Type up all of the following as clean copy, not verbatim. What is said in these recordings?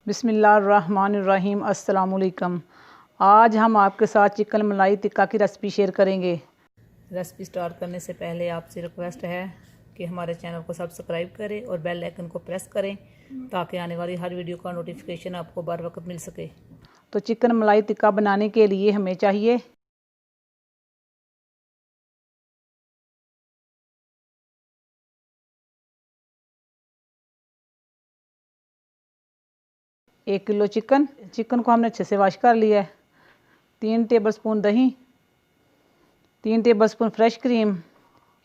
बिस्मिल्लाहिर्रहमानिर्रहीम। अस्सलाम वालेकुम। आज हम आपके साथ चिकन मलाई टिक्का की रेसिपी शेयर करेंगे। रेसिपी स्टार्ट करने से पहले आपसे रिक्वेस्ट है कि हमारे चैनल को सब्सक्राइब करें और बेल आइकन को प्रेस करें ताकि आने वाली हर वीडियो का नोटिफिकेशन आपको बर वक्त मिल सके। तो चिकन मलाई टिक्का बनाने के लिए हमें चाहिए 1 किलो चिकन को हमने अच्छे से वॉश कर लिया है। 3 टेबलस्पून दही, 3 टेबलस्पून फ्रेश क्रीम,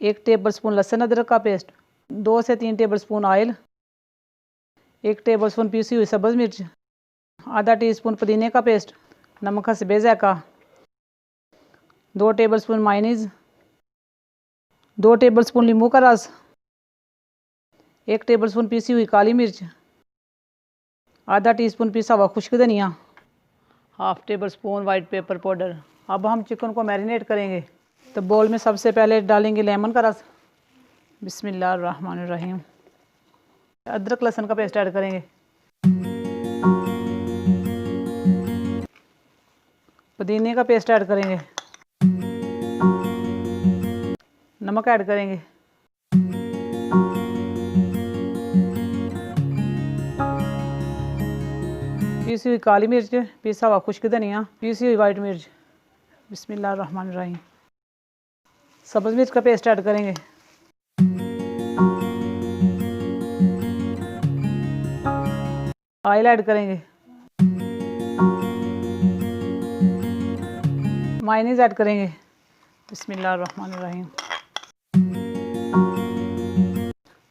1 टेबलस्पून लहसुन अदरक का पेस्ट, 2 से 3 टेबलस्पून ऑयल, 1 टेबलस्पून पीसी हुई सब्ज़ मिर्च, आधा टीस्पून पुदीने का पेस्ट, नमक हस्बे ज़ायक़ा, 2 टेबलस्पून मायोनीज़, 2 टेबलस्पून नींबू का रस, 1 टेबलस्पून पीसी हुई काली मिर्च, आधा टीस्पून पिसा हुआ खुश्क धनिया, half table spoon white pepper powder. अब हम चिकन को मैरिनेट करेंगे। तो बोल में सबसे पहले डालेंगे लेमन का रस, बिस्मिल्लाहिर्रहमानिर्रहीम। अदरक लहसुन का पेस्ट ऐड करेंगे, पुदीने का पेस्ट ऐड करेंगे, नमक ऐड करेंगे, पीसी हुई काली मिर्च, पिसा हुआ खुश्क धनिया, पीसी हुई वाइट मिर्च, बिस्मिल्लाहिर्रहमानिर्रहीम। सब्ज़ मिर्च का पेस्ट ऐड करेंगे, ऑयल ऐड करेंगे, मायोनीज़ ऐड करेंगे, बिस्मिल्लाहिर्रहमानिर्रहीम।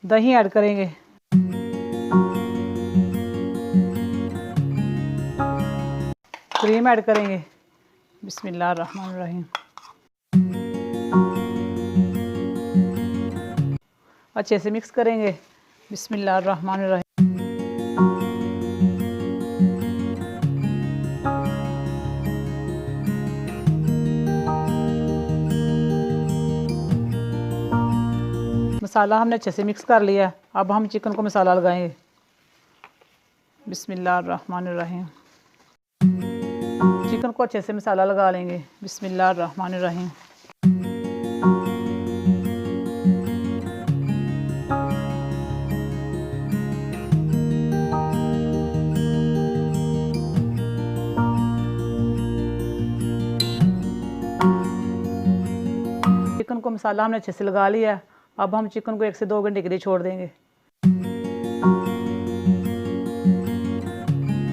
दही ऐड करेंगे, क्रीम ऐड करेंगे, बिस्मिल्लाहिर्रहमानिर्रहीम। अच्छे से मिक्स करेंगे, बिस्मिल्लाहिर्रहमानिर्रहीम। मसाला हमने अच्छे से मिक्स कर लिया है। अब हम चिकन को मसाला लगाएंगे, बिस्मिल्लाहिर्रहमानिर्रहीम। चिकन को अच्छे से मसाला लगा लेंगे, बिस्मिल्लाहिर्रहमानिर्रहीम। चिकन को मसाला हमने अच्छे से लगा लिया है। अब हम चिकन को 1 से 2 घंटे के लिए छोड़ देंगे।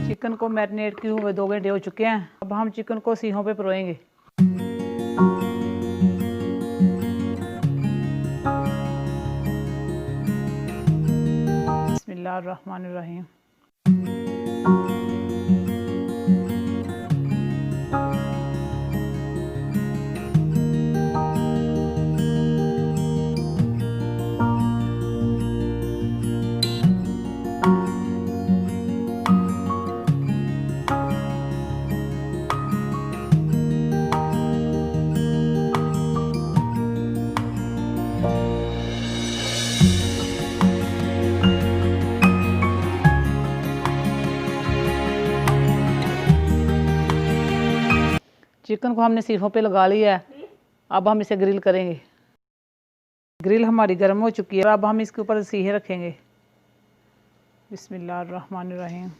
चिकन को मैरिनेट किए हुए 2 घंटे हो चुके हैं। अब हम चिकन को सीहों पे परोएंगे, बिस्मिल्लाहिर्रहमानिर्रहीम। चिकन को हमने सीखों पे लगा लिया है। अब हम इसे ग्रिल करेंगे। ग्रिल हमारी गर्म हो चुकी है। अब हम इसके ऊपर सीहे रखेंगे, बिस्मिल्लाहिर्रहमानिर्रहीम।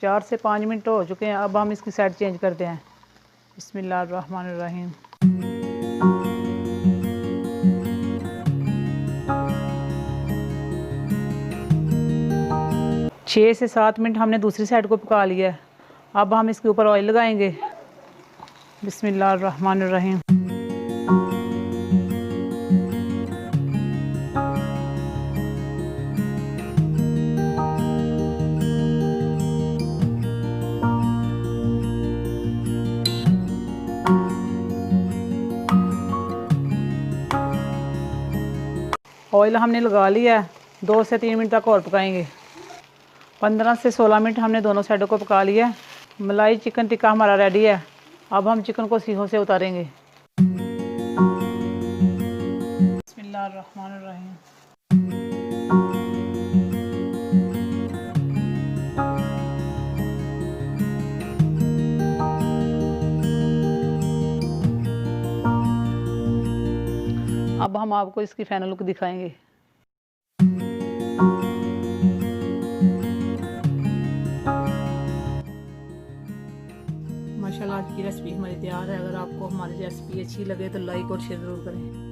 चार से 5 मिनट हो चुके हैं। अब हम इसकी साइड चेंज करते हैं, बिस्मिल्लाहिर्रहमानिर्रहीम। छः से 7 मिनट हमने दूसरी साइड को पका लिया है। अब हम इसके ऊपर ऑयल लगाएंगे, बिस्मिल्लाहिर्रहमानिर्रहीम। ऑयल हमने लगा लिया है। 2 से 3 मिनट तक और पकाएंगे। 15 से 16 मिनट हमने दोनों साइडों को पका लिया। मलाई चिकन टिक्का हमारा रेडी है। अब हम चिकन को सीखों से उतारेंगे। बिस्मिल्लाहिर्रहमानिर्रहीम। अब हम आपको इसकी फाइनल लुक दिखाएंगे। माशाल्लाह आज की रेसिपी हमारी तैयार है। अगर आपको हमारी रेसिपी अच्छी लगे तो लाइक और शेयर ज़रूर करें।